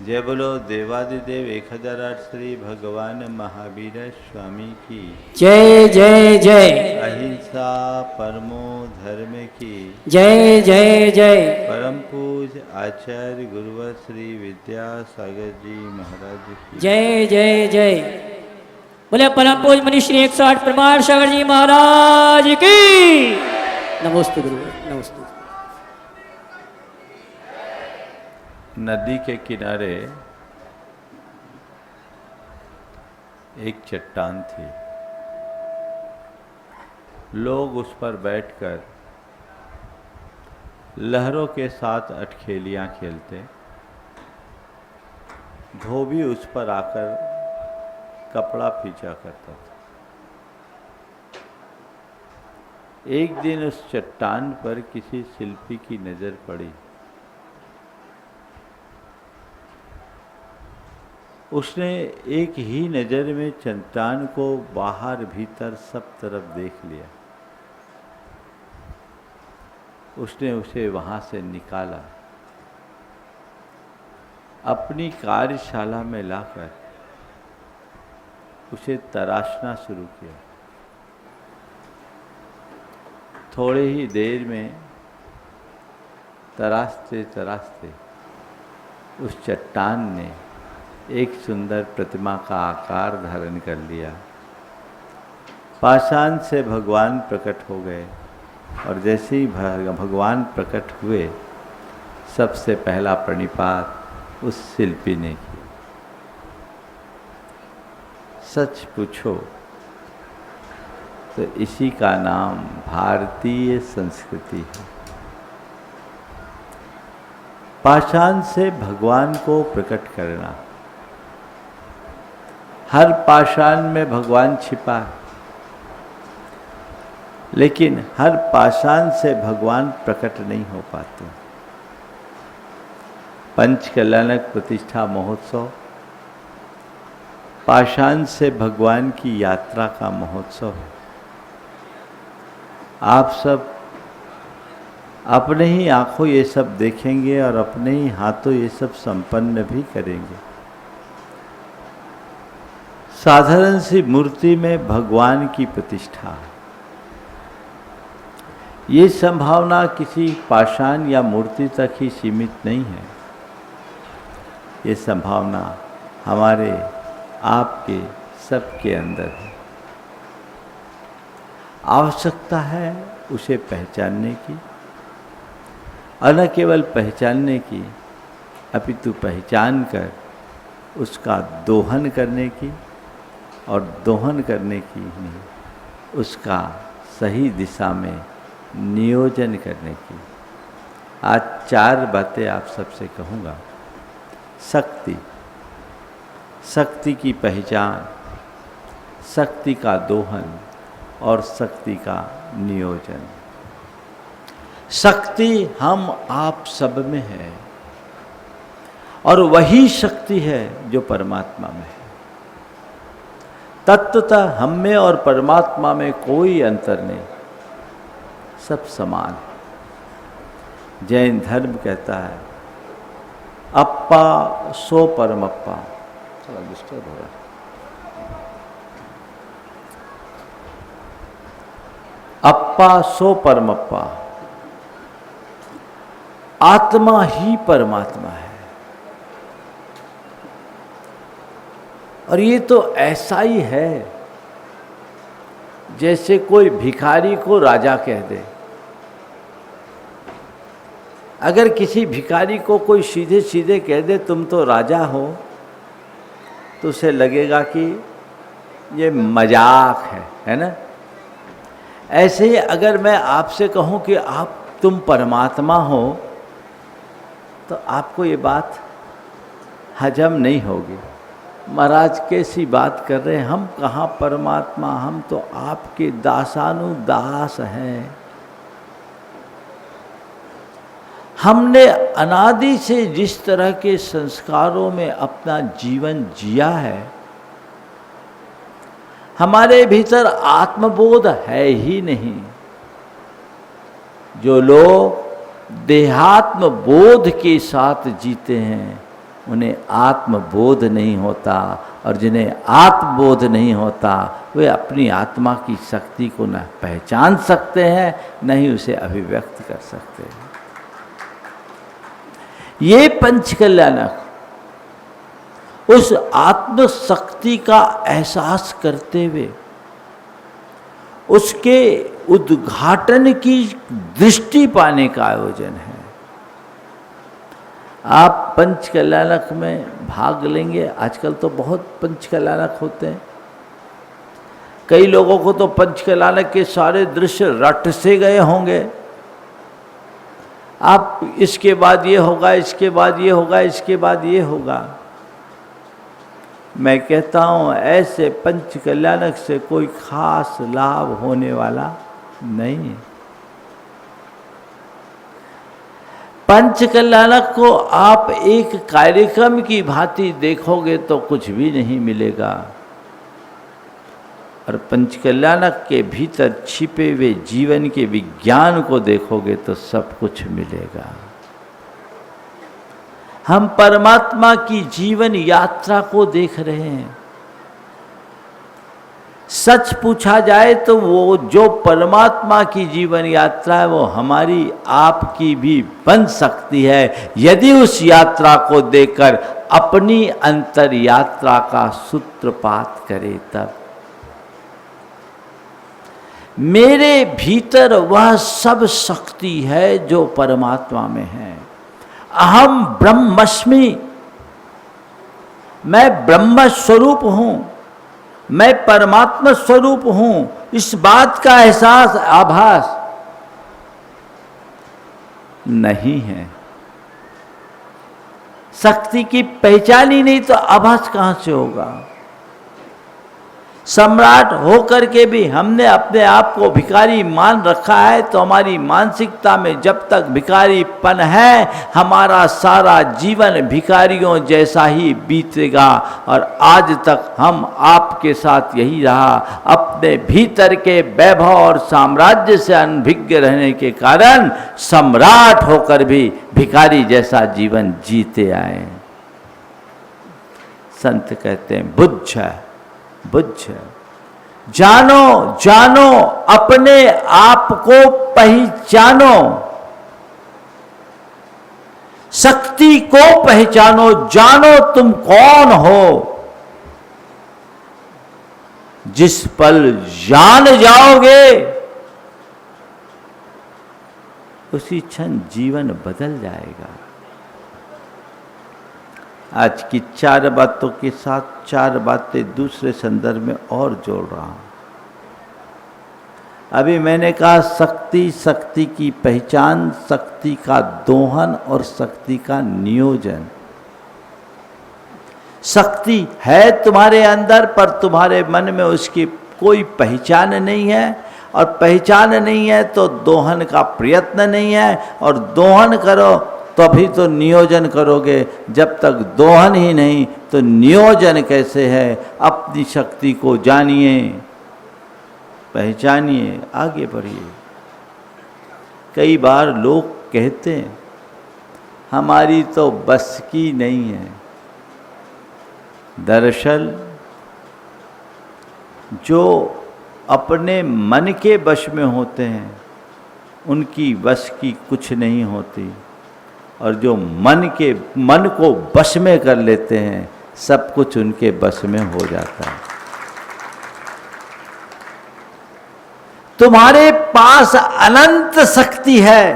जय बोलो देवादिदेव 1008 श्री भगवान महावीर स्वामी की जय जय जय। अहिंसा परमो धर्म की जय जय जय। परम पूज आचार्य गुरुवर श्री विद्यासागर जी महाराज की जय जय जय। बोले परम पूज मनीष श्री 108 प्रमाण सागर जी महाराज की नमस्ते गुरु नमस्ते। नदी के किनारे एक चट्टान थी। लोग उस पर बैठकर लहरों के साथ अटखेलियां खेलते। धोबी उस पर आकर कपड़ा फींचा करता था। एक दिन उस चट्टान पर किसी शिल्पी की नजर पड़ी। उसने एक ही नज़र में चट्टान को बाहर भीतर सब तरफ देख लिया। उसने उसे वहां से निकाला, अपनी कार्यशाला में लाकर उसे तराशना शुरू किया। थोड़े ही देर में तराशते तराशते उस चट्टान ने एक सुंदर प्रतिमा का आकार धारण कर लिया। पाषाण से भगवान प्रकट हो गए और जैसे ही भगवान प्रकट हुए, सबसे पहला प्रणिपात उस शिल्पी ने किया। सच पूछो तो इसी का नाम भारतीय संस्कृति है। पाषाण से भगवान को प्रकट करना। हर पाषाण में भगवान छिपा है, लेकिन हर पाषाण से भगवान प्रकट नहीं हो पाते। पंचकल्याणक प्रतिष्ठा महोत्सव पाषाण से भगवान की यात्रा का महोत्सव है। आप सब अपने ही आंखों ये सब देखेंगे और अपने ही हाथों ये सब संपन्न भी करेंगे। साधारण सी मूर्ति में भगवान की प्रतिष्ठा। ये संभावना किसी पाषाण या मूर्ति तक ही सीमित नहीं है। ये संभावना हमारे आपके सबके अंदर है। आवश्यकता है उसे पहचानने की, और न केवल पहचानने की, अपितु पहचान कर उसका दोहन करने की, और दोहन करने की नहीं, उसका सही दिशा में नियोजन करने की। आज 4 बातें आप सबसे कहूँगा। शक्ति, शक्ति की पहचान, शक्ति का दोहन और शक्ति का नियोजन। शक्ति हम आप सब में है, और वही शक्ति है जो परमात्मा में है। तत्वतः हम में और परमात्मा में कोई अंतर नहीं, सब समान है। जैन धर्म कहता है अप्पा सो परमप्पा। थोड़ा डिस्टर्ब हो रहा है। अप्पा सो परमप्पा, आत्मा ही परमात्मा है। और ये तो ऐसा ही है जैसे कोई भिखारी को राजा कह दे। अगर किसी भिखारी को कोई सीधे सीधे कह दे तुम तो राजा हो, तो उसे लगेगा कि ये मजाक है ना। ऐसे ही अगर मैं आपसे कहूं कि तुम परमात्मा हो, तो आपको ये बात हजम नहीं होगी। महाराज कैसी बात कर रहे हैं, हम कहाँ परमात्मा, हम तो आपके दासानुदास हैं। हमने अनादि से जिस तरह के संस्कारों में अपना जीवन जिया है, हमारे भीतर आत्मबोध है ही नहीं। जो लोग देहात्म बोध के साथ जीते हैं उन्हें आत्मबोध नहीं होता, और जिन्हें आत्मबोध नहीं होता वे अपनी आत्मा की शक्ति को न पहचान सकते हैं, न ही उसे अभिव्यक्त कर सकते हैं। ये पंचकल्याणक उस आत्म शक्ति का एहसास करते हुए उसके उद्घाटन की दृष्टि पाने का आयोजन है। आप पंचकल्याणक में भाग लेंगे। आजकल तो बहुत पंचकल्याणक होते हैं। कई लोगों को तो पंचकल्याणक के सारे दृश्य रट से गए होंगे। आप इसके बाद ये होगा, इसके बाद ये होगा, इसके बाद ये होगा। मैं कहता हूँ ऐसे पंचकल्याणक से कोई खास लाभ होने वाला नहीं है। पंचकल्याणक को आप एक कार्यक्रम की भांति देखोगे तो कुछ भी नहीं मिलेगा, और पंचकल्याणक के भीतर छिपे हुए जीवन के विज्ञान को देखोगे तो सब कुछ मिलेगा। हम परमात्मा की जीवन यात्रा को देख रहे हैं। सच पूछा जाए तो वो जो परमात्मा की जीवन यात्रा है वो हमारी आपकी भी बन सकती है, यदि उस यात्रा को देखकर अपनी अंतर यात्रा का सूत्रपात करे तब। मेरे भीतर वह सब शक्ति है जो परमात्मा में है। अहम ब्रह्मस्मि, मैं ब्रह्म स्वरूप हूं, मैं परमात्मा स्वरूप हूं। इस बात का एहसास, आभास नहीं है। शक्ति की पहचान ही नहीं तो आभास कहां से होगा। सम्राट होकर के भी हमने अपने आप को भिखारी मान रखा है, तो हमारी मानसिकता में जब तक भिखारीपन है हमारा सारा जीवन भिखारियों जैसा ही बीतेगा। और आज तक हम आपके साथ यही रहा, अपने भीतर के वैभव और साम्राज्य से अनभिज्ञ रहने के कारण सम्राट होकर भी भिखारी जैसा जीवन जीते आए। संत कहते हैं बुझ बुझ, जानो जानो अपने आप को पहचानो, शक्ति को पहचानो, जानो तुम कौन हो। जिस पल जान जाओगे उसी क्षण जीवन बदल जाएगा। आज की 4 बातों के साथ 4 बातें दूसरे संदर्भ में और जोड़ रहा हूं। अभी मैंने कहा शक्ति, शक्ति की पहचान, शक्ति का दोहन और शक्ति का नियोजन। शक्ति है तुम्हारे अंदर, पर तुम्हारे मन में उसकी कोई पहचान नहीं है, और पहचान नहीं है तो दोहन का प्रयत्न नहीं है, और दोहन करो तभी तो नियोजन करोगे। जब तक दोहन ही नहीं तो नियोजन कैसे है। अपनी शक्ति को जानिए, पहचानिए, आगे बढ़िए। कई बार लोग कहते हैं हमारी तो बस की नहीं है। दरअसल जो अपने मन के वश में होते हैं उनकी बस की कुछ नहीं होती, और जो मन को वश में कर लेते हैं सब कुछ उनके वश में हो जाता है। तुम्हारे पास अनंत शक्ति है,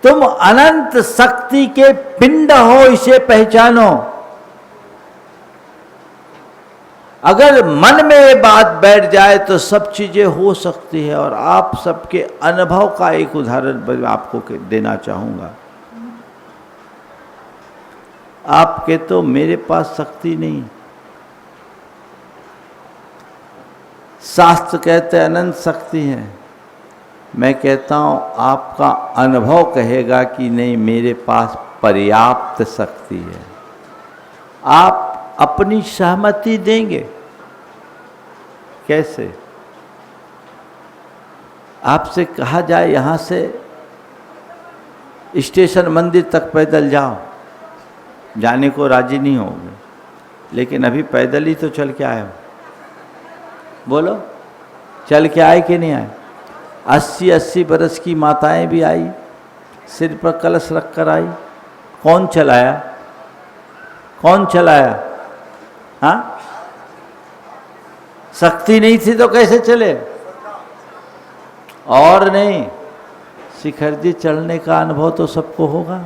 तुम अनंत शक्ति के पिंड हो, इसे पहचानो। अगर मन में ये बात बैठ जाए तो सब चीजें हो सकती है। और आप सबके अनुभव का एक उदाहरण आपको देना चाहूंगा। आपके तो मेरे पास शक्ति नहीं। शास्त्र कहते हैं अनंत शक्ति है। मैं कहता हूं आपका अनुभव कहेगा कि नहीं, मेरे पास पर्याप्त शक्ति है। आप अपनी सहमति देंगे? कैसे? आपसे कहा जाए यहां से स्टेशन मंदिर तक पैदल जाओ, जाने को राजी नहीं होगे, लेकिन अभी पैदल ही तो चल के आए हो। बोलो, चल के आए कि नहीं आए? 80-80 बरस की माताएं भी आई, सिर पर कलश रख कर आई। कौन चलाया? कौन चलाया? हाँ, शक्ति नहीं थी तो कैसे चले? और नहीं, शिखर जी चढ़ने का अनुभव तो सबको होगा।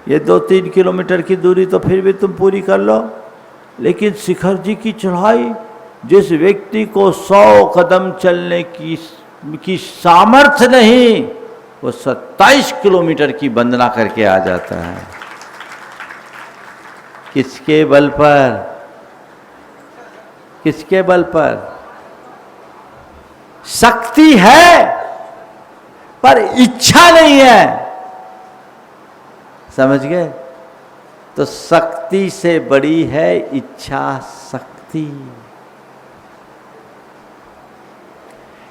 ये 2-3 किलोमीटर की दूरी तो फिर भी तुम पूरी कर लो, लेकिन शिखर जी की चढ़ाई, जिस व्यक्ति को 100 कदम चलने की सामर्थ्य नहीं, वो 27 किलोमीटर की वंदना करके आ जाता है। किसके बल पर? किसके बल पर? शक्ति है पर इच्छा नहीं है। समझ गए? तो शक्ति से बड़ी है इच्छा शक्ति।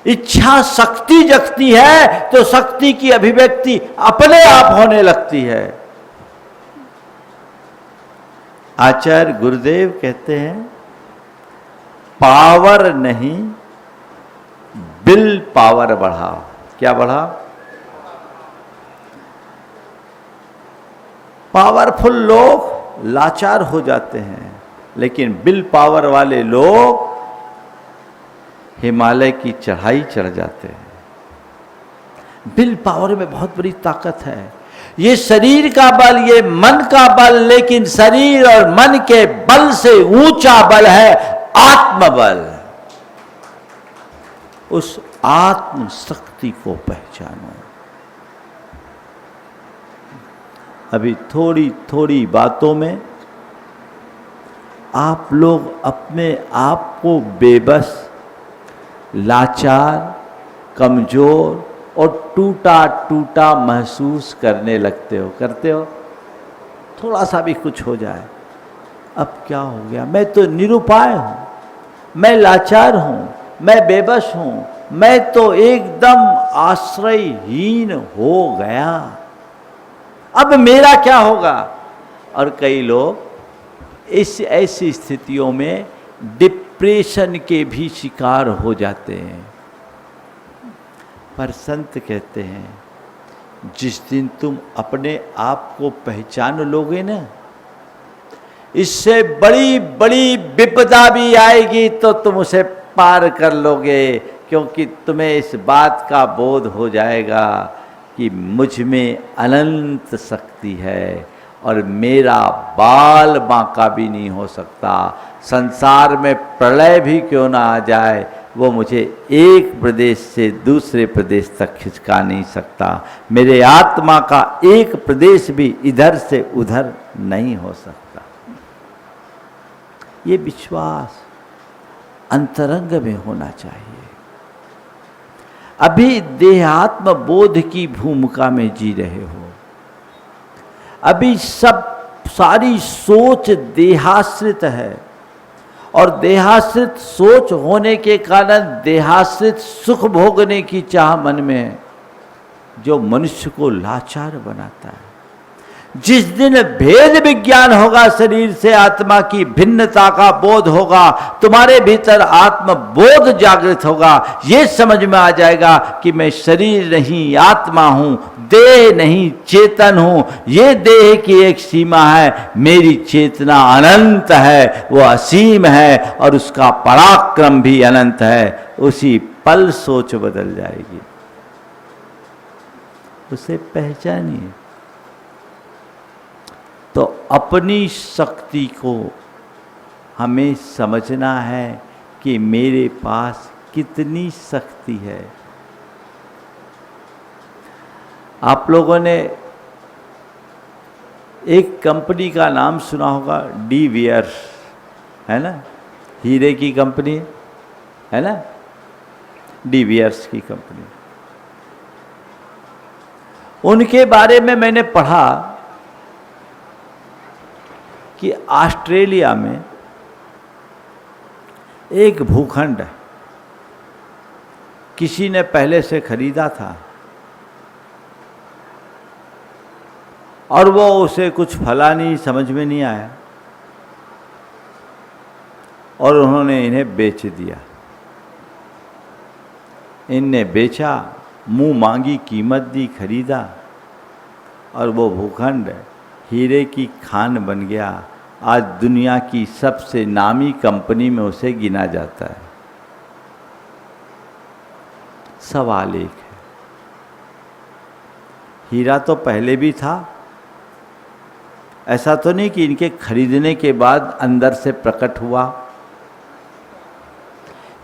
इच्छा शक्ति जगती है तो शक्ति की अभिव्यक्ति अपने आप होने लगती है। आचार्य गुरुदेव कहते हैं, पावर नहीं, विल पावर बढ़ाओ। क्या बढ़ाओ? पावरफुल लोग लाचार हो जाते हैं, लेकिन विल पावर वाले लोग हिमालय की चढ़ाई चढ़ जाते हैं। विल पावर में बहुत बड़ी ताकत है। ये शरीर का बल, ये मन का बल, लेकिन शरीर और मन के बल से ऊंचा बल है आत्मबल। उस आत्म शक्ति को पहचानो। अभी थोड़ी थोड़ी बातों में आप लोग अपने आप को बेबस, लाचार, कमजोर और टूटा टूटा महसूस करने लगते हो। करते हो? थोड़ा सा भी कुछ हो जाए, अब क्या हो गया, मैं तो निरुपाय हूं, मैं लाचार हूं, मैं बेबस हूं, मैं तो एकदम आश्रयहीन हो गया, अब मेरा क्या होगा। और कई लोग इस ऐसी स्थितियों में डिप्रेशन के भी शिकार हो जाते हैं। पर संत कहते हैं, जिस दिन तुम अपने आप को पहचान लोगे ना, इससे बड़ी बड़ी विपदा भी आएगी तो तुम उसे पार कर लोगे, क्योंकि तुम्हें इस बात का बोध हो जाएगा कि मुझ में अनंत शक्ति है और मेरा बाल बांका भी नहीं हो सकता। संसार में प्रलय भी क्यों ना आ जाए, वो मुझे एक प्रदेश से दूसरे प्रदेश तक खिसका नहीं सकता। मेरे आत्मा का एक प्रदेश भी इधर से उधर नहीं हो सकता। ये विश्वास अंतरंग में होना चाहिए। अभी देहात्म बोध की भूमिका में जी रहे हो। अभी सारी सोच देहाश्रित है, और देहाश्रित सोच होने के कारण देहाश्रित सुख भोगने की चाह मन में है, जो मनुष्य को लाचार बनाता है। जिस दिन भेद विज्ञान होगा, शरीर से आत्मा की भिन्नता का बोध होगा, तुम्हारे भीतर आत्म बोध जागृत होगा, ये समझ में आ जाएगा कि मैं शरीर नहीं आत्मा हूं, देह नहीं चेतन हूं। ये देह की एक सीमा है, मेरी चेतना अनंत है, वो असीम है, और उसका पराक्रम भी अनंत है। उसी पल सोच बदल जाएगी। उसे पहचानिए। तो अपनी शक्ति को हमें समझना है कि मेरे पास कितनी शक्ति है। आप लोगों ने एक कंपनी का नाम सुना होगा, डी वियर्स, है ना, हीरे की कंपनी है ना, डी वियर्स की कंपनी। उनके बारे में मैंने पढ़ा कि ऑस्ट्रेलिया में एक भूखंड किसी ने पहले से खरीदा था, और वो उसे कुछ फला नहीं, समझ में नहीं आया और उन्होंने इन्हें बेच दिया। इनने बेचा, मुंह मांगी कीमत दी, खरीदा और वो भूखंड हीरे की खान बन गया। आज दुनिया की सबसे नामी कंपनी में उसे गिना जाता है। सवाल एक है, हीरा तो पहले भी था, ऐसा तो नहीं कि इनके खरीदने के बाद अंदर से प्रकट हुआ।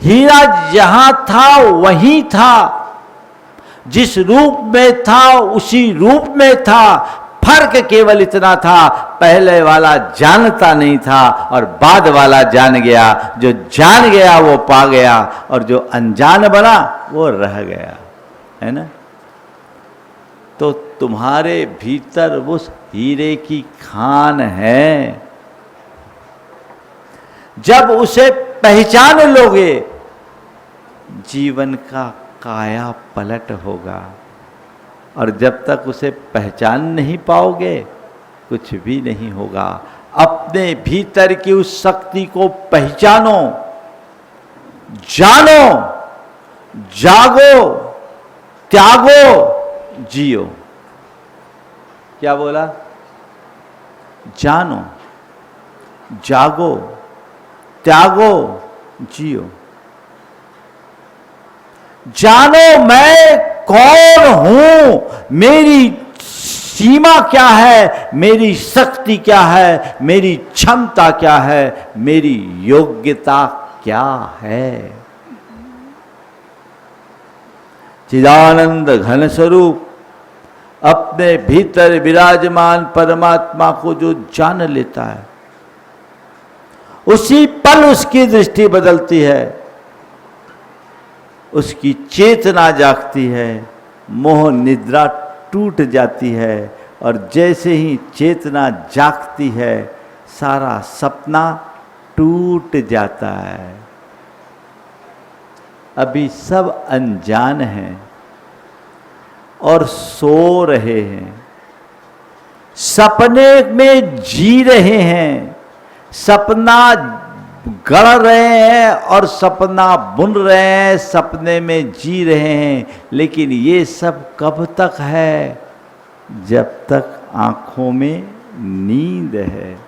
हीरा जहां था वहीं था, जिस रूप में था उसी रूप में था। फर्क केवल इतना था, पहले वाला जानता नहीं था और बाद वाला जान गया। जो जान गया वो पा गया और जो अनजान बना वो रह गया, है ना। तो तुम्हारे भीतर उस हीरे की खान है। जब उसे पहचान लोगे, जीवन का काया पलट होगा। और जब तक उसे पहचान नहीं पाओगे, कुछ भी नहीं होगा। अपने भीतर की उस शक्ति को पहचानो, जानो, जागो, त्यागो, जियो। क्या बोला? जानो, जागो, त्यागो, जियो। जानो मैं कौन हूं, मेरी सीमा क्या है, मेरी शक्ति क्या है, मेरी क्षमता क्या है, मेरी योग्यता क्या है। चिदानंद घन स्वरूप अपने भीतर विराजमान परमात्मा को जो जान लेता है, उसी पल उसकी दृष्टि बदलती है, उसकी चेतना जागती है, मोह निद्रा टूट जाती है और जैसे ही चेतना जागती है, सारा सपना टूट जाता है। अभी सब अनजान हैं और सो रहे हैं, सपने में जी रहे हैं, सपना गढ़ रहे हैं और सपना बुन रहे हैं, सपने में जी रहे हैं। लेकिन ये सब कब तक है? जब तक आंखों में नींद है।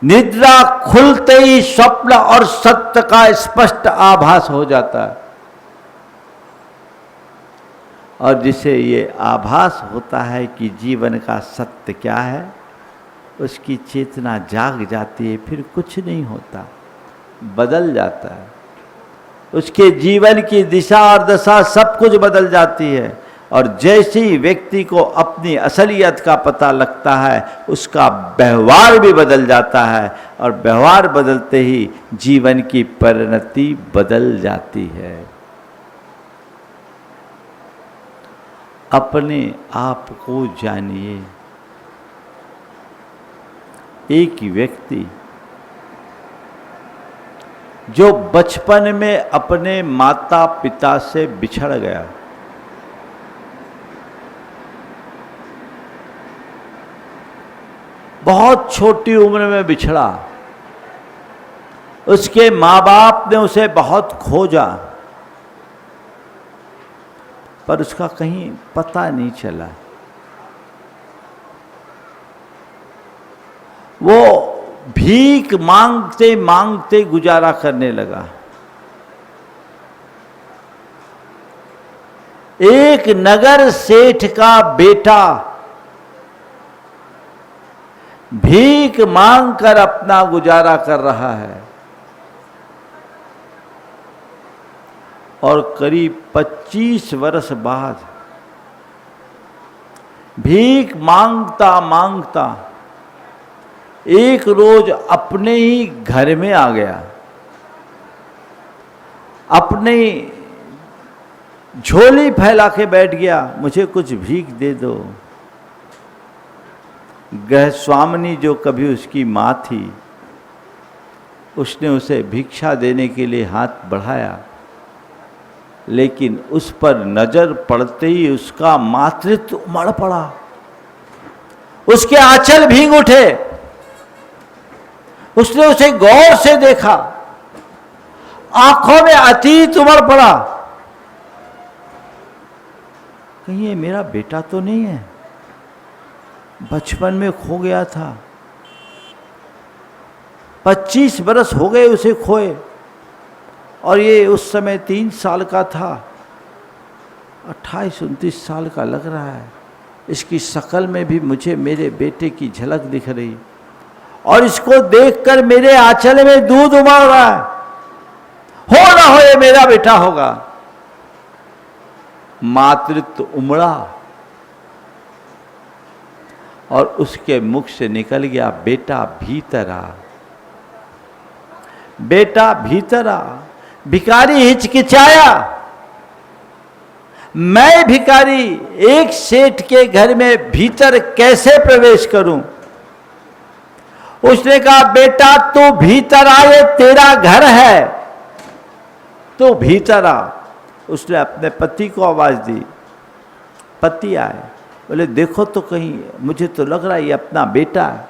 निद्रा खुलते ही स्वप्न और सत्य का स्पष्ट आभास हो जाता है और जिसे ये आभास होता है कि जीवन का सत्य क्या है, उसकी चेतना जाग जाती है। फिर कुछ नहीं होता, बदल जाता है। उसके जीवन की दिशा और दशा सब कुछ बदल जाती है। और जैसे ही व्यक्ति को अपनी असलियत का पता लगता है, उसका व्यवहार भी बदल जाता है और व्यवहार बदलते ही जीवन की परिणति बदल जाती है। अपने आप को जानिए। एक व्यक्ति जो बचपन में अपने माता पिता से बिछड़ गया, बहुत छोटी उम्र में बिछड़ा, उसके माँ बाप ने उसे बहुत खोजा पर उसका कहीं पता नहीं चला। वो भीख मांगते मांगते गुजारा करने लगा। एक नगर सेठ का बेटा भीख मांगकर अपना गुजारा कर रहा है और करीब 25 वर्ष बाद भीख मांगता मांगता एक रोज अपने ही घर में आ गया। अपनी झोली फैला के बैठ गया, मुझे कुछ भीख दे दो। गृहस्वामिनी जो कभी उसकी माँ थी, उसने उसे भिक्षा देने के लिए हाथ बढ़ाया, लेकिन उस पर नजर पड़ते ही उसका मातृत्व उमड़ पड़ा। उसके आंचल भीग उठे। उसने उसे गौर से देखा, आंखों में अतीत उमड़ पड़ा, कहीं ये मेरा बेटा तो नहीं है, बचपन में खो गया था, 25 बरस हो गए उसे खोए, और ये उस समय 3 साल का था, 28-29 साल का लग रहा है। इसकी शक्ल में भी मुझे मेरे बेटे की झलक दिख रही, और इसको देखकर मेरे आंचल में दूध उमड़ रहा है। हो ना हो ये मेरा बेटा होगा। मातृत्व उमड़ा और उसके मुख से निकल गया, बेटा भीतर आ, बेटा भीतर आ। भिखारी हिचकिचाया, मैं भिखारी एक सेठ के घर में भीतर कैसे प्रवेश करूं? उसने कहा, बेटा तू भीतर आ, ये तेरा घर है, तू भीतर आ। उसने अपने पति को आवाज दी, पति आए, बोले देखो तो कहीं, मुझे तो लग रहा है ये अपना बेटा है।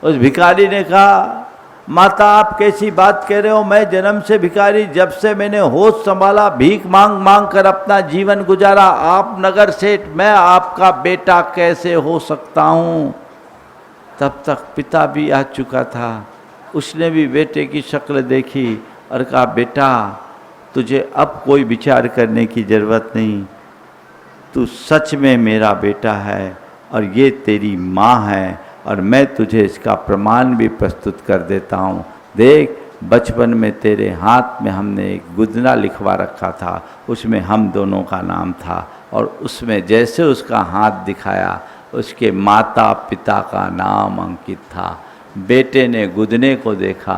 उस भिखारी ने कहा, माता आप कैसी बात कह रहे हो, मैं जन्म से भिखारी, जब से मैंने होश संभाला भीख मांग मांग कर अपना जीवन गुजारा, आप नगर सेठ, मैं आपका बेटा कैसे हो सकता हूं? तब तक पिता भी आ चुका था। उसने भी बेटे की शक्ल देखी और कहा, बेटा तुझे अब कोई विचार करने की जरूरत नहीं, तू सच में मेरा बेटा है और ये तेरी माँ है, और मैं तुझे इसका प्रमाण भी प्रस्तुत कर देता हूँ। देख, बचपन में तेरे हाथ में हमने एक गुदना लिखवा रखा था, उसमें हम दोनों का नाम था, और उसमें जैसे उसका हाथ दिखाया उसके माता पिता का नाम अंकित था। बेटे ने गुदने को देखा,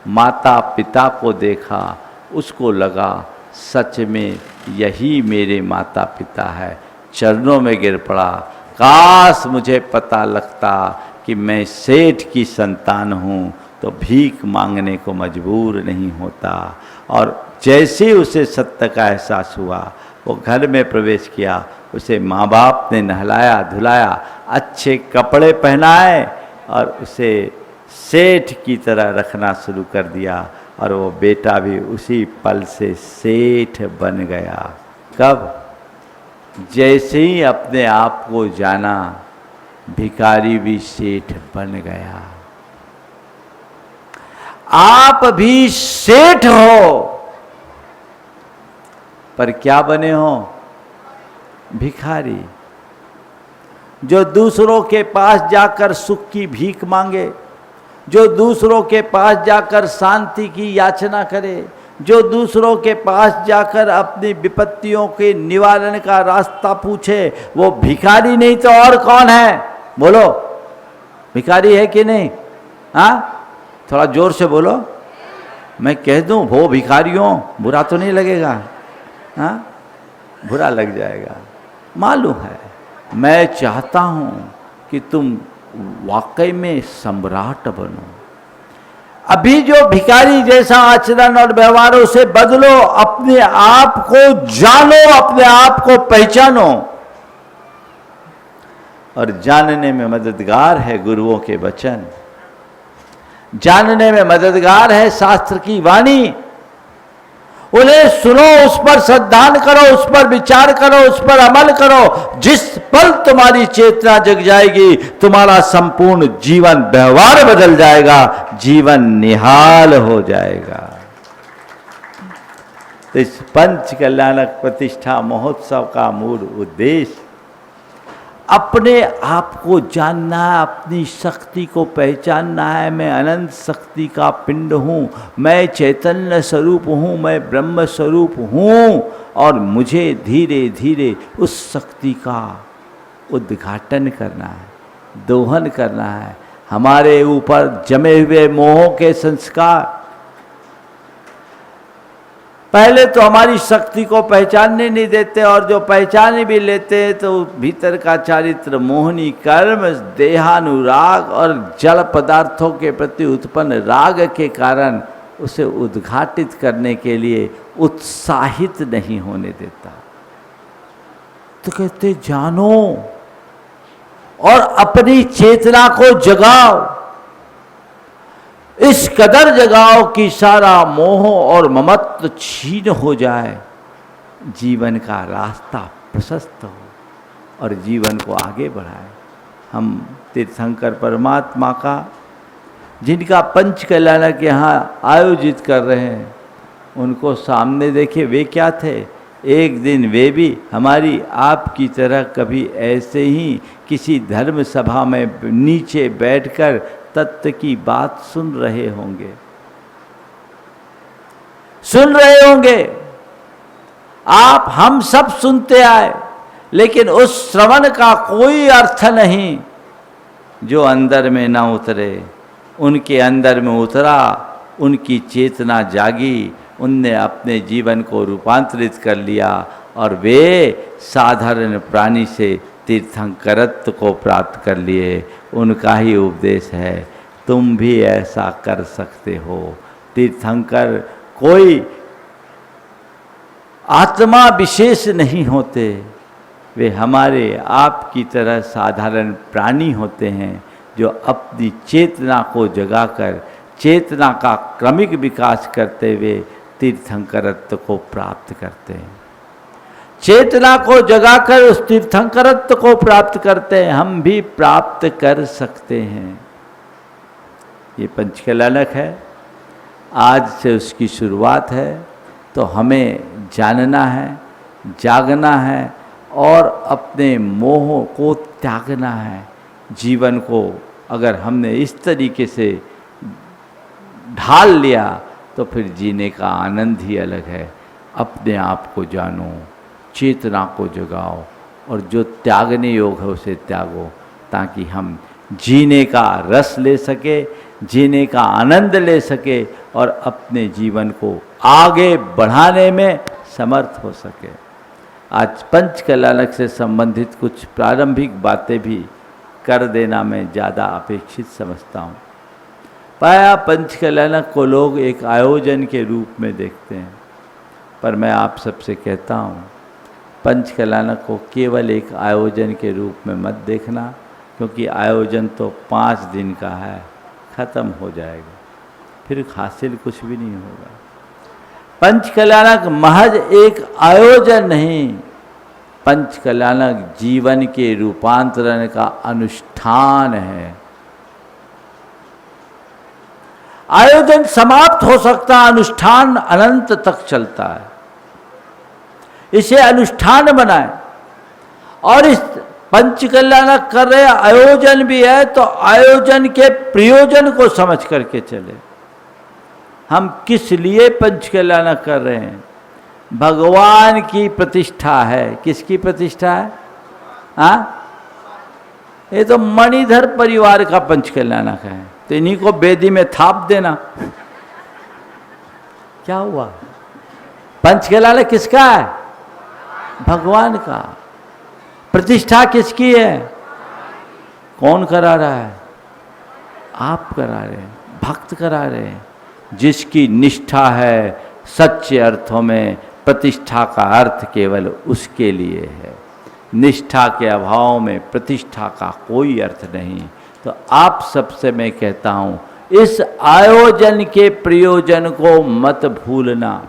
माता पिता को देखा, उसको लगा सच में यही मेरे माता पिता है। चरणों में गिर पड़ा, काश मुझे पता लगता कि मैं सेठ की संतान हूँ तो भीख मांगने को मजबूर नहीं होता। और जैसे उसे सत्य का एहसास हुआ, वो घर में प्रवेश किया, उसे माँ बाप ने नहलाया धुलाया, अच्छे कपड़े पहनाए और उसे सेठ की तरह रखना शुरू कर दिया, और वो बेटा भी उसी पल से सेठ बन गया। कब? जैसे ही अपने आप को जाना, भिखारी भी सेठ बन गया। आप भी सेठ हो, पर क्या बने हो? भिखारी, जो दूसरों के पास जाकर सुख की भीख मांगे, जो दूसरों के पास जाकर शांति की याचना करे, जो दूसरों के पास जाकर अपनी विपत्तियों के निवारण का रास्ता पूछे, वो भिखारी नहीं तो और कौन है? बोलो, भिखारी है कि नहीं? हाँ, थोड़ा जोर से बोलो, मैं कह दूं वो भिखारियों, बुरा तो नहीं लगेगा? हाँ, बुरा लग जाएगा। मालूम है, मैं चाहता हूं कि तुम वाकई में सम्राट बनो। अभी जो भिखारी जैसा आचरण और व्यवहार, उसे बदलो, अपने आप को जानो, अपने आप को पहचानो। और जानने में मददगार है गुरुओं के वचन, जानने में मददगार है शास्त्र की वाणी। उन्हें सुनो, उस पर श्रद्धान करो, उस पर विचार करो, उस पर अमल करो। जिस पल तुम्हारी चेतना जग जाएगी, तुम्हारा संपूर्ण जीवन व्यवहार बदल जाएगा, जीवन निहाल हो जाएगा। तो इस पंच कल्याणक प्रतिष्ठा महोत्सव का मूल उद्देश्य अपने आप को जानना है, अपनी शक्ति को पहचानना है। मैं अनंत शक्ति का पिंड हूँ, मैं चैतन्य स्वरूप हूँ, मैं ब्रह्म स्वरूप हूँ, और मुझे धीरे धीरे उस शक्ति का उद्घाटन करना है, दोहन करना है। हमारे ऊपर जमे हुए मोहों के संस्कार पहले तो हमारी शक्ति को पहचानने नहीं देते, और जो पहचान भी लेते हैं तो भीतर का चारित्र, मोहनी कर्म, देहानुराग और जड़ पदार्थों के प्रति उत्पन्न राग के कारण उसे उद्घाटित करने के लिए उत्साहित नहीं होने देता। तो कहते जानो, और अपनी चेतना को जगाओ, इस कदर जगाओ कि सारा मोह और ममत्व छीन हो जाए, जीवन का रास्ता प्रशस्त हो और जीवन को आगे बढ़ाए। हम तीर्थंकर परमात्मा का, जिनका पंच कल्याणक यहाँ आयोजित कर रहे हैं, उनको सामने देखे, वे क्या थे? एक दिन वे भी हमारी आपकी तरह कभी ऐसे ही किसी धर्म सभा में नीचे बैठकर तत्व की बात सुन रहे होंगे, आप हम सब सुनते आए, लेकिन उस श्रवण का कोई अर्थ नहीं जो अंदर में ना उतरे। उनके अंदर में उतरा, उनकी चेतना जागी, उनने अपने जीवन को रूपांतरित कर लिया और वे साधारण प्राणी से तीर्थंकरत्व को प्राप्त कर लिए। उनका ही उपदेश है, तुम भी ऐसा कर सकते हो। तीर्थंकर कोई आत्मा विशेष नहीं होते, वे हमारे आपकी तरह साधारण प्राणी होते हैं जो अपनी चेतना को जगाकर, चेतना का क्रमिक विकास करते हुए तीर्थंकरत्व को प्राप्त करते हैं। चेतना को जगाकर उस तीर्थंकरत्व को प्राप्त करते हैं, हम भी प्राप्त कर सकते हैं। ये पंच कल्याणक है, आज से उसकी शुरुआत है। तो हमें जानना है, जागना है और अपने मोह को त्यागना है। जीवन को अगर हमने इस तरीके से ढाल लिया तो फिर जीने का आनंद ही अलग है। अपने आप को जानो, चेतना को जगाओ और जो त्यागने योग है उसे त्यागो, ताकि हम जीने का रस ले सके, जीने का आनंद ले सके और अपने जीवन को आगे बढ़ाने में समर्थ हो सके। आज पंच कल्याणक से संबंधित कुछ प्रारंभिक बातें भी कर देना मैं ज़्यादा अपेक्षित समझता हूँ। पाया पंच कल्याणक को लोग एक आयोजन के रूप में देखते हैं, पर मैं आप सबसे कहता हूँ, पंच कल्याणक को केवल एक आयोजन के रूप में मत देखना, क्योंकि आयोजन तो 5 दिन का है, ख़त्म हो जाएगा, फिर हासिल कुछ भी नहीं होगा। पंच कल्याणक महज एक आयोजन नहीं, पंच कल्याणक जीवन के रूपांतरण का अनुष्ठान है। आयोजन समाप्त हो सकता, अनुष्ठान अनंत तक चलता है। इसे अनुष्ठान बनाए और इस पंच कल्याणक कर रहे आयोजन भी है तो आयोजन के प्रयोजन को समझ करके चले। हम किस लिए पंच कल्याणक कर रहे हैं? भगवान की प्रतिष्ठा है। किसकी प्रतिष्ठा है? हाँ, ये तो मणिधर परिवार का पंच कल्याणक है, तो इन्हीं को बेदी में थाप देना। क्या हुआ? पंच कल्याणक किसका है? भगवान का। प्रतिष्ठा किसकी है? कौन करा रहा है? आप करा रहे हैं, भक्त करा रहे हैं। जिसकी निष्ठा है, सच्चे अर्थों में प्रतिष्ठा का अर्थ केवल उसके लिए है। निष्ठा के अभाव में प्रतिष्ठा का कोई अर्थ नहीं। तो आप सबसे मैं कहता हूँ, इस आयोजन के प्रयोजन को मत भूलना।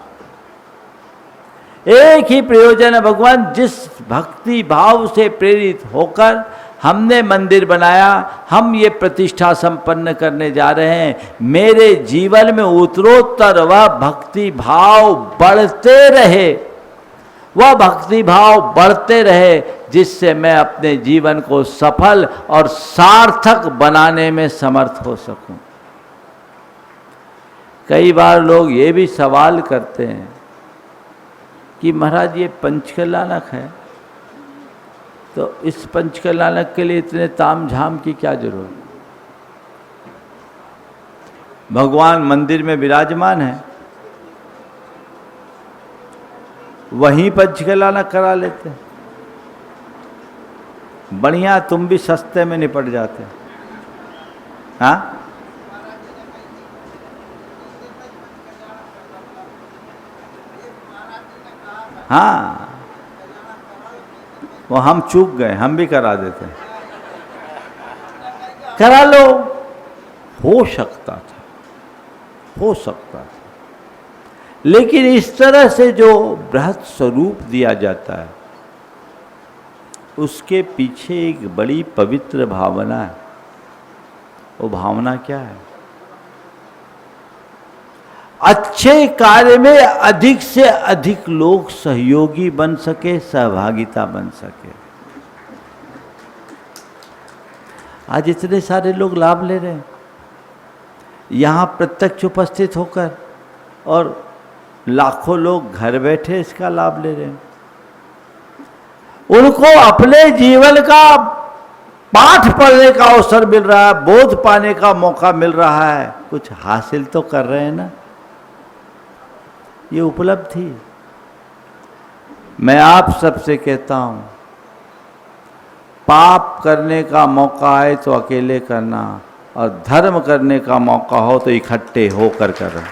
एक ही प्रयोजन है, भगवान जिस भक्ति भाव से प्रेरित होकर हमने मंदिर बनाया, हम ये प्रतिष्ठा संपन्न करने जा रहे हैं, मेरे जीवन में उत्तरोत्तर वह भक्ति भाव बढ़ते रहे, वह भक्ति भाव बढ़ते रहे, जिससे मैं अपने जीवन को सफल और सार्थक बनाने में समर्थ हो सकूं। कई बार लोग ये भी सवाल करते हैं कि महाराज ये पंच कल्याणक है, तो इस पंच कल्याणक के लिए इतने ताम झाम की क्या जरूरत? भगवान मंदिर में विराजमान है, वहीं पंच कल्याणक करा लेते हैं। बढ़िया, तुम भी सस्ते में निपट जाते। हाँ, हाँ, वो हम चूक गए, हम भी करा देते। करा लो, हो सकता था। लेकिन इस तरह से जो बृहत स्वरूप दिया जाता है उसके पीछे एक बड़ी पवित्र भावना है। वो भावना क्या है? अच्छे कार्य में अधिक से अधिक लोग सहयोगी बन सके, सहभागिता बन सके। आज इतने सारे लोग लाभ ले रहे हैं यहां प्रत्यक्ष उपस्थित होकर, और लाखों लोग घर बैठे इसका लाभ ले रहे हैं। उनको अपने जीवन का पाठ पढ़ने का अवसर मिल रहा है, बोध पाने का मौका मिल रहा है, कुछ हासिल तो कर रहे हैं ना। ये उपलब्धि मैं आप सबसे कहता हूं, पाप करने का मौका है तो अकेले करना, और धर्म करने का मौका हो तो इकट्ठे होकर करना।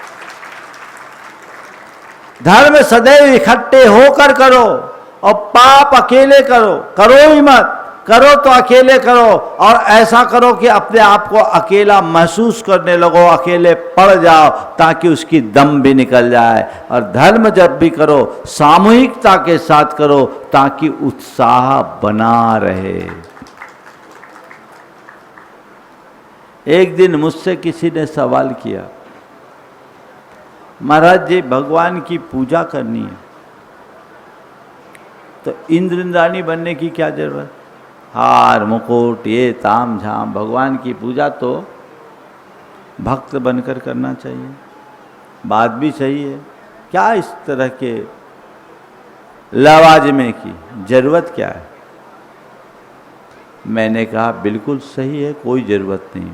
धर्म सदैव इकट्ठे होकर करो, और पाप अकेले करो ही मत। करो तो अकेले करो, और ऐसा करो कि अपने आप को अकेला महसूस करने लगो, अकेले पड़ जाओ, ताकि उसकी दम भी निकल जाए। और धर्म जब भी करो सामूहिकता के साथ करो, ताकि उत्साह बना रहे। एक दिन मुझसे किसी ने सवाल किया, महाराज जी भगवान की पूजा करनी है तो इंद्र इंद्राणी बनने की क्या जरूरत? हार मुकुट ये ताम झाम, भगवान की पूजा तो भक्त बनकर करना चाहिए। बात भी सही है, क्या इस तरह के लवाजमे की जरूरत क्या है? मैंने कहा बिल्कुल सही है, कोई ज़रूरत नहीं,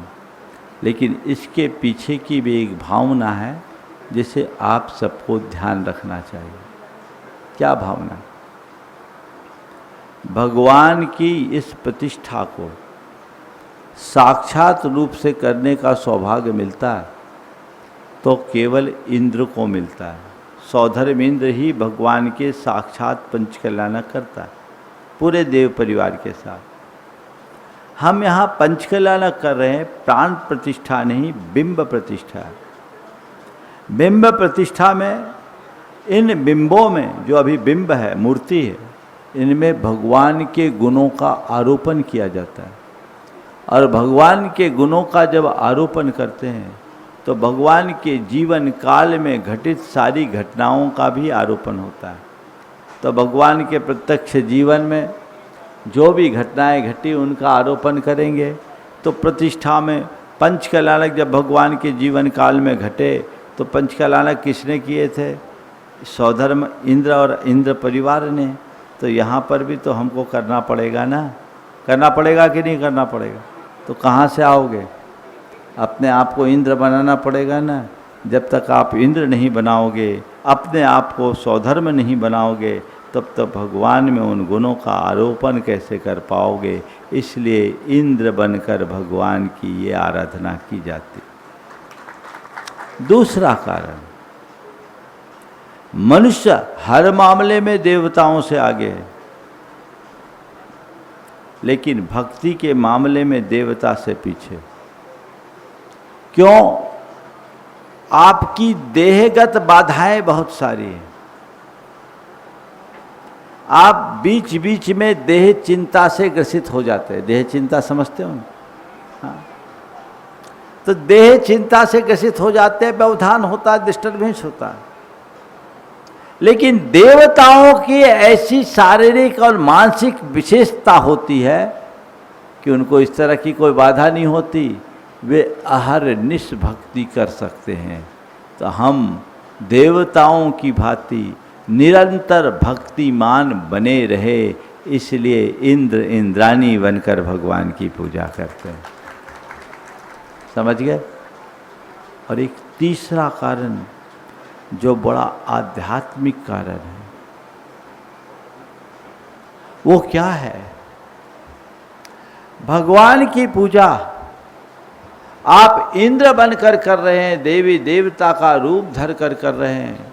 लेकिन इसके पीछे की भी एक भावना है जिसे आप सबको ध्यान रखना चाहिए। क्या भावना? भगवान की इस प्रतिष्ठा को साक्षात रूप से करने का सौभाग्य मिलता है तो केवल इंद्र को मिलता है। सौधर्म इंद्र ही भगवान के साक्षात पंचकल्याणक करता है पूरे देव परिवार के साथ। हम यहाँ पंचकल्याणक कर रहे हैं, प्राण प्रतिष्ठा नहीं, बिंब प्रतिष्ठा है। बिंब प्रतिष्ठा में इन बिंबों में जो अभी बिंब है, मूर्ति है, इनमें भगवान के गुणों का आरोपण किया जाता है। और भगवान के गुणों का जब आरोपण करते हैं तो भगवान के जीवन काल में घटित सारी घटनाओं का भी आरोपण होता है। तो भगवान के प्रत्यक्ष जीवन में जो भी घटनाएं घटी उनका आरोपण करेंगे। तो प्रतिष्ठा में पंचकल्याणक जब भगवान के जीवन काल में घटे तो पंचकल्याणक किसने किए थे? सौधर्म इंद्र और इंद्र परिवार ने। तो यहाँ पर भी तो हमको करना पड़ेगा ना, करना पड़ेगा कि नहीं करना पड़ेगा? तो कहाँ से आओगे? अपने आप को इंद्र बनाना पड़ेगा ना। जब तक आप इंद्र नहीं बनाओगे, अपने आप को सौधर्म नहीं बनाओगे, तब तक भगवान में उन गुणों का आरोपण कैसे कर पाओगे? इसलिए इंद्र बनकर भगवान की ये आराधना की जाती। दूसरा कारण, मनुष्य हर मामले में देवताओं से आगे है, लेकिन भक्ति के मामले में देवता से पीछे। क्यों? आपकी देहगत बाधाएं बहुत सारी हैं। आप बीच बीच में देह चिंता से ग्रसित हो जाते हैं। देह चिंता समझते हो? हाँ। तो देह चिंता से ग्रसित हो जाते हैं, व्यवधान होता है, डिस्टर्बेंस होता है। लेकिन देवताओं की ऐसी शारीरिक और मानसिक विशेषता होती है कि उनको इस तरह की कोई बाधा नहीं होती, वे अहरनिश भक्ति कर सकते हैं। तो हम देवताओं की भांति निरंतर भक्तिमान बने रहे, इसलिए इंद्र इंद्राणी बनकर भगवान की पूजा करते हैं। समझ गए? और एक तीसरा कारण जो बड़ा आध्यात्मिक कारण है, वो क्या है? भगवान की पूजा आप इंद्र बनकर कर रहे हैं, देवी देवता का रूप धर कर रहे हैं,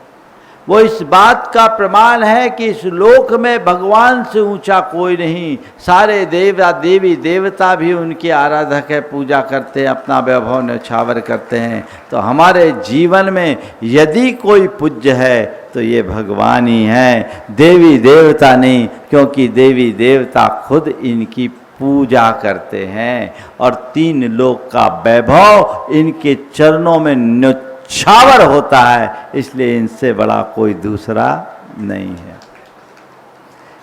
वो इस बात का प्रमाण है कि इस लोक में भगवान से ऊंचा कोई नहीं। सारे देवता देवी देवता भी उनके आराधक है, पूजा करते हैं, अपना वैभव न्यौछावर करते हैं। तो हमारे जीवन में यदि कोई पूज्य है तो ये भगवान ही है, देवी देवता नहीं, क्योंकि देवी देवता खुद इनकी पूजा करते हैं और तीन लोक का वैभव इनके चरणों में न्यौछावर होता है, इसलिए इनसे बड़ा कोई दूसरा नहीं है।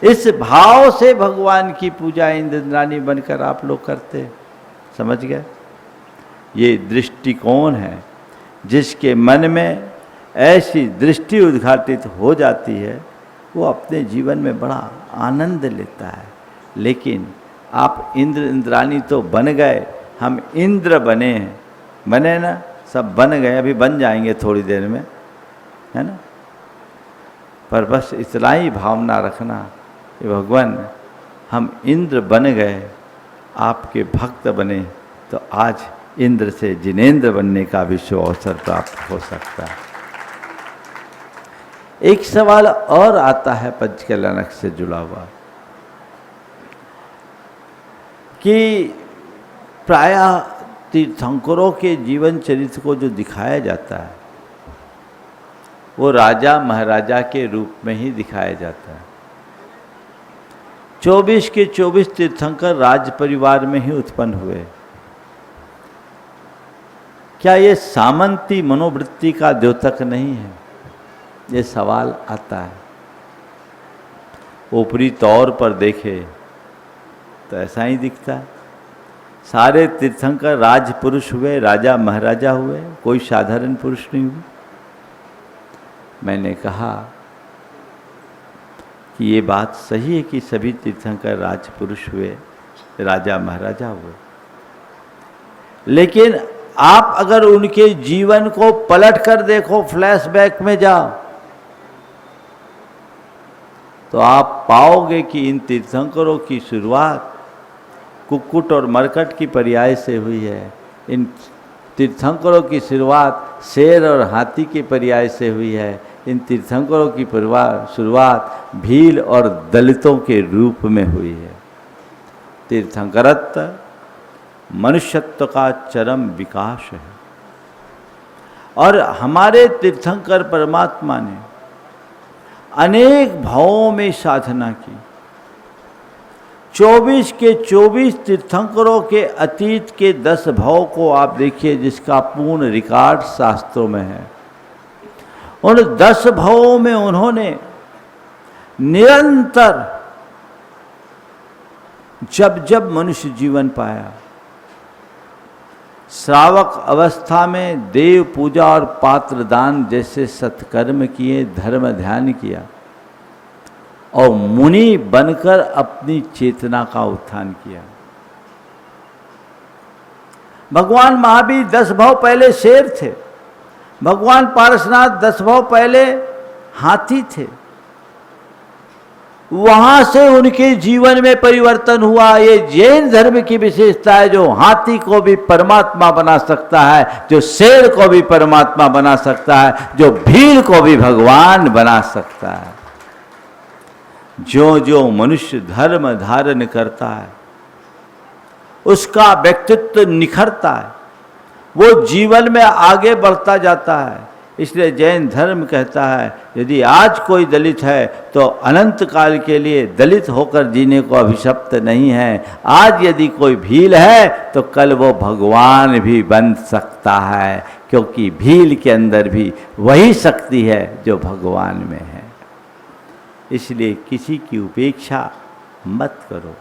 इस भाव से भगवान की पूजा इंद्राणी बनकर आप लोग करते, समझ गए? ये दृष्टिकोण है। जिसके मन में ऐसी दृष्टि उद्घाटित हो जाती है वो अपने जीवन में बड़ा आनंद लेता है। लेकिन आप इंद्राणी तो बन गए, हम इंद्र बने हैं, बने ना, सब बन गए, अभी बन जाएंगे थोड़ी देर में, है ना। पर बस इतना ही भावना रखना कि भगवान हम इंद्र बन गए, आपके भक्त बने, तो आज इंद्र से जिनेंद्र बनने का भी शुभ अवसर प्राप्त हो सकता है। एक सवाल और आता है पंचकल्याणक से जुड़ा हुआ कि प्रायः तीर्थंकरों के जीवन चरित्र को जो दिखाया जाता है वो राजा महाराजा के रूप में ही दिखाया जाता है। 24 के 24 तीर्थंकर राज परिवार में ही उत्पन्न हुए। क्या ये सामंती मनोवृत्ति का द्योतक नहीं है? ये सवाल आता है। ऊपरी तौर पर देखे तो ऐसा ही दिखता है। सारे तीर्थंकर राजपुरुष हुए, राजा महाराजा हुए, कोई साधारण पुरुष नहीं हुए। मैंने कहा कि ये बात सही है कि सभी तीर्थंकर राजपुरुष हुए, राजा महाराजा हुए, लेकिन आप अगर उनके जीवन को पलट कर देखो, फ्लैशबैक में जाओ, तो आप पाओगे कि इन तीर्थंकरों की शुरुआत कुक्कुट और मरकट की पर्याय से हुई है। इन तीर्थंकरों की शुरुआत शेर और हाथी के पर्याय से हुई है। इन तीर्थंकरों की शुरुआत भील और दलितों के रूप में हुई है। तीर्थंकरत्व मनुष्यत्व का चरम विकास है और हमारे तीर्थंकर परमात्मा ने अनेक भावों में साधना की। 24 के 24 तीर्थंकरों के अतीत के 10 भाव को आप देखिए, जिसका पूर्ण रिकॉर्ड शास्त्रों में है। उन 10 भावों में उन्होंने निरंतर जब जब मनुष्य जीवन पाया, श्रावक अवस्था में देव पूजा और पात्र दान जैसे सत्कर्म किए, धर्म ध्यान किया और मुनि बनकर अपनी चेतना का उत्थान किया। भगवान महावीर 10 भाव पहले शेर थे, भगवान पारसनाथ 10 भाव पहले हाथी थे। वहां से उनके जीवन में परिवर्तन हुआ। ये जैन धर्म की विशेषता है, जो हाथी को भी परमात्मा बना सकता है, जो शेर को भी परमात्मा बना सकता है, जो भील को भी भगवान बना सकता है। जो जो मनुष्य धर्म धारण करता है उसका व्यक्तित्व निखरता है, वो जीवन में आगे बढ़ता जाता है। इसलिए जैन धर्म कहता है यदि आज कोई दलित है तो अनंत काल के लिए दलित होकर जीने को अभिशप्त नहीं है। आज यदि कोई भील है तो कल वो भगवान भी बन सकता है, क्योंकि भील के अंदर भी वही शक्ति है जो भगवान में है। इसलिए किसी की उपेक्षा मत करो,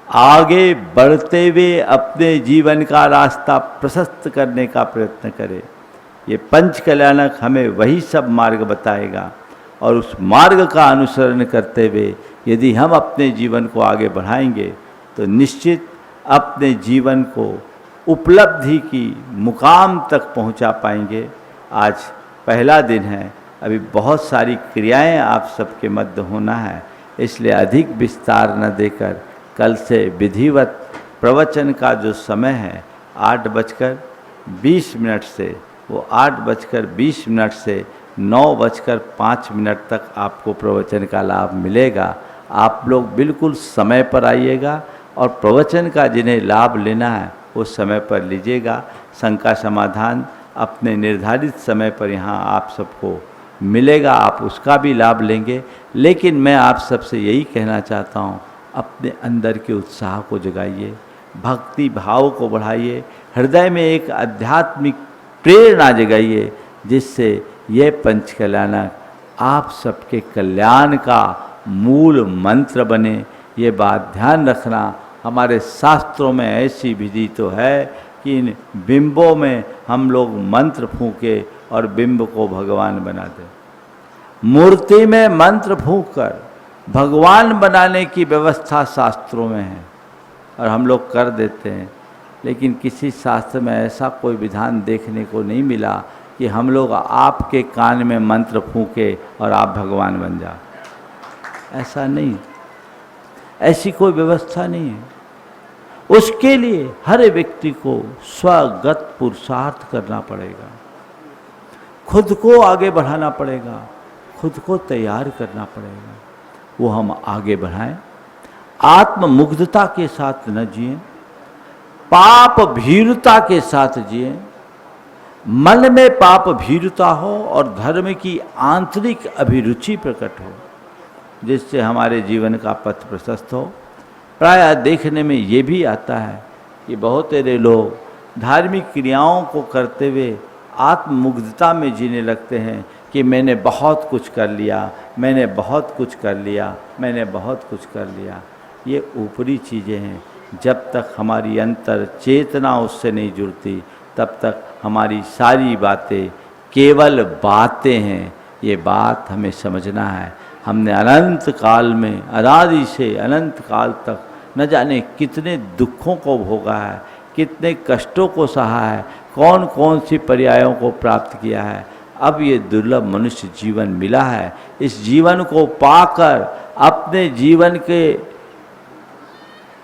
आगे बढ़ते हुए अपने जीवन का रास्ता प्रशस्त करने का प्रयत्न करें। ये पंचकल्याणक हमें वही सब मार्ग बताएगा और उस मार्ग का अनुसरण करते हुए यदि हम अपने जीवन को आगे बढ़ाएंगे तो निश्चित अपने जीवन को उपलब्धि की मुकाम तक पहुंचा पाएंगे। आज पहला दिन है, अभी बहुत सारी क्रियाएं आप सबके मध्य होना है, इसलिए अधिक विस्तार न देकर कल से विधिवत प्रवचन का जो समय है 8:20 से वो 8:20 से 9:05 तक आपको प्रवचन का लाभ मिलेगा। आप लोग बिल्कुल समय पर आइएगा और प्रवचन का जिन्हें लाभ लेना है वो समय पर लीजिएगा। शंका समाधान अपने निर्धारित समय पर यहाँ आप सबको मिलेगा, आप उसका भी लाभ लेंगे। लेकिन मैं आप सबसे यही कहना चाहता हूँ, अपने अंदर के उत्साह को जगाइए, भक्ति भाव को बढ़ाइए, हृदय में एक आध्यात्मिक प्रेरणा जगाइए, जिससे ये पंच कल्याणक आप सबके कल्याण का मूल मंत्र बने। ये बात ध्यान रखना, हमारे शास्त्रों में ऐसी विधि तो है कि इन बिंबों में हम लोग मंत्र फूंके और बिंब को भगवान बना दें। मूर्ति में मंत्र फूंक कर भगवान बनाने की व्यवस्था शास्त्रों में है और हम लोग कर देते हैं, लेकिन किसी शास्त्र में ऐसा कोई विधान देखने को नहीं मिला कि हम लोग आपके कान में मंत्र फूंके और आप भगवान बन जाओ। ऐसा नहीं, ऐसी कोई व्यवस्था नहीं है। उसके लिए हर व्यक्ति को स्वगत पुरुषार्थ करना पड़ेगा, खुद को आगे बढ़ाना पड़ेगा, खुद को तैयार करना पड़ेगा। वो हम आगे बढ़ाएं, आत्ममुग्धता के साथ न जिएं, पाप भीरुता के साथ जिएं। मन में पाप भीरुता हो और धर्म की आंतरिक अभिरुचि प्रकट हो, जिससे हमारे जीवन का पथ प्रशस्त हो। प्रायः देखने में ये भी आता है कि बहुत सारे लोग धार्मिक क्रियाओं को करते हुए आत्ममुग्धता में जीने लगते हैं कि मैंने बहुत कुछ कर लिया, मैंने बहुत कुछ कर लिया, मैंने बहुत कुछ कर लिया। ये ऊपरी चीज़ें हैं। जब तक हमारी अंतर चेतना उससे नहीं जुड़ती, तब तक हमारी सारी बातें केवल बातें हैं। ये बात हमें समझना है। हमने अनंत काल में, अनादि से अनंत काल तक न जाने कितने दुखों को भोगा है, कितने कष्टों को सहा है, कौन कौन सी पर्यायों को प्राप्त किया है। अब ये दुर्लभ मनुष्य जीवन मिला है। इस जीवन को पाकर अपने जीवन के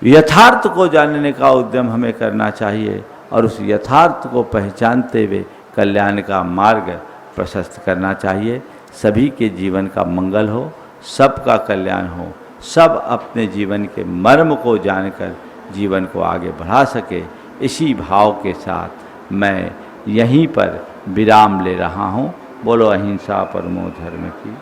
यथार्थ को जानने का उद्यम हमें करना चाहिए और उस यथार्थ को पहचानते हुए कल्याण का मार्ग प्रशस्त करना चाहिए। सभी के जीवन का मंगल हो, सबका कल्याण हो, सब अपने जीवन के मर्म को जानकर जीवन को आगे बढ़ा सके। इसी भाव के साथ मैं यहीं पर विराम ले रहा हूँ। बोलो अहिंसा परमो धर्म की।